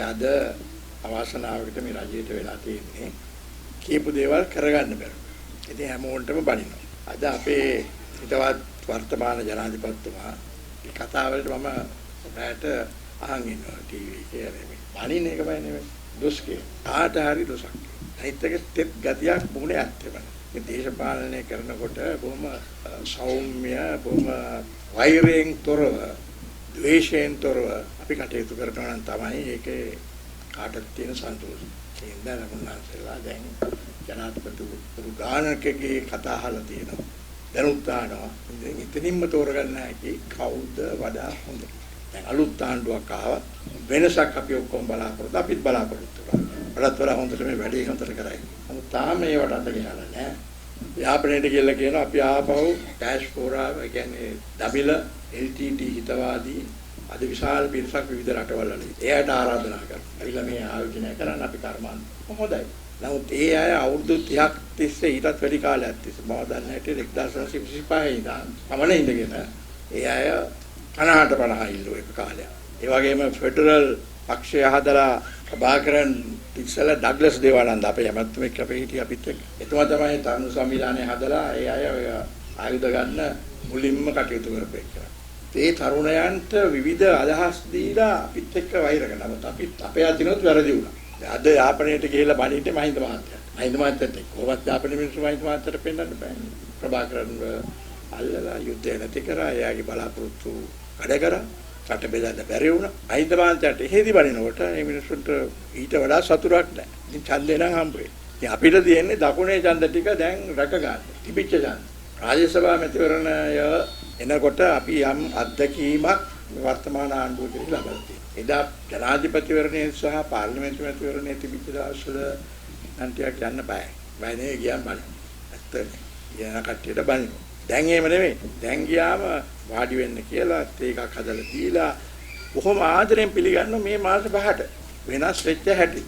අද අවාසනාවකට මේ රජයට වෙලා තියෙන්නේ කියපු දේවල් කරගන්න බැරුව. ඉතින් හැමෝටම බනිනවා. අද අපේ හිතවත් වර්තමාන ජනාධිපතිතුමා මේ කතාවලට මම රැට අහන් ඉන්නවා ටීවී එකේ මේ බනින එකමයි නෙමෙයි. දොස් කිය. කාට හරි දොසක්. අනිත් එක තෙත් ගතියක් මොකනේ ඇත්තේ බන. මේ දේශපාලනය කරනකොට බොහොම සෞම්‍ය බොහොම වෛරයෙන් තොරව ද්වේෂයෙන් තොරව අපි කටයුතු කරනවා නම් තමයි ඒකේ කාටද තියෙන සන්තෝෂය. ඒ හින්දා නමුන්නාන්සලා දැන් ජනාධිපතිතුරු ගානකගේ කතා අහලා තියෙනවා. දැනුත් අහනවා. ඉතින් ඉතින්ම තෝරගන්න හැකි කවුද වඩා හොඳ. දැන් අලුත් ආණ්ඩුවක් ආවත් වෙනසක් අපි ඔක්කොම බලාපොරොත්තු අපිත් බලාපොරොත්තු වෙනවා. වඩාත් වඩා හොඳට මේ වැඩේ හොඳට කරයි. නමුත් තාම ඒවට අත ගහලා නැහැ. යාපනයේට කියලා කියනවා අපි ආපහු ඩෑෂ්පෝරා කියන්නේ දමිළ LTT හිතවාදී අද විශාල පිරිසක් විවිධ රටවල් වල. එයාට ආරාධනා කරනවා. ඇවිල්ලා මේ ආයෝජනය කරන්න අපි කර්මාන්ත. හොඳයි. නමුත් ඒ අය අවුරුදු 30ක් තිස්සේ ඊටත් වැඩි කාලයක් තිස්සේ මම දන්නේ හිටියේ 1925 ඉඳන් පමණ ඉඳගෙන ඒ අය 50 ඉල්ලුව එක කාලයක්. ඒ වගේම ෆෙඩරල් පක්ෂය හදලා ප්‍රභාකරන් ඉස්සලා ඩග්ලස් දේවානන්ද අපේ ඇමතුමෙක් අපේ හිටිය අපිත් එක්ක. එතුමා තමයි තරුණ සම්මිලනය හදලා ඒ අය ආයුධ ගන්න මුලින්ම කටයුතු කරපේකලා. ඒ තරුණයන්ට විවිධ අදහස් දීලා අපිත් එක්ක වෛර කරනවා. අපිත් අපේ අතිනොත් වැරදි වුණා. අද යාපනයට ගිහිල්ලා බණින්නේ මහින්ද මහත්තයා. මහින්ද මහත්තයාට කොහොමද යාපනයේ මිනිස්සු මහින්ද මහත්තයාට පෙන්නන්න බෑනේ. ප්‍රභාකරන් අල්ලලා යුද්ධය නැති කරා. එයාගේ බලාපොරොත්තු කඩ කරා. රට බෙදන්න බැරි වුණා. මහින්ද මහත්තයාට එහෙදි බණිනකොට මේ මිනිස්සුන්ට ඊට වඩා සතුටක් නැහැ. ඉතින් ඡන්දේ නම් හම්බ වෙයි. ඉතින් අපිට තියෙන්නේ දකුණේ ඡන්ද ටික දැන් රැක ගන්න. තිබිච්ච ඡන්ද. රාජ්‍ය සභා මැතිවරණය එනකොට අපි යම් අත්දැකීමක් වර්තමාන ආණ්ඩුව කෙරෙහි ලබා තියෙනවා. එදා ජනාධිපතිවරණයේ සහ පාර්ලිමේන්තු මැතිවරණයේ තිබිච්ච දවස්වල අන්තිමට යන්න බෑ. බෑනේ ගියාම බලන්න. ඇත්තනේ. යන කට්ටියට බලන්න. දැන් එහෙම නෙමෙයි. දැන් ගියාම වාඩි වෙන්න කියලා ඒකක් හදලා දීලා බොහොම ආදරෙන් පිළිගන්න මේ මාස 5ට වෙනස් වෙච්ච හැටි.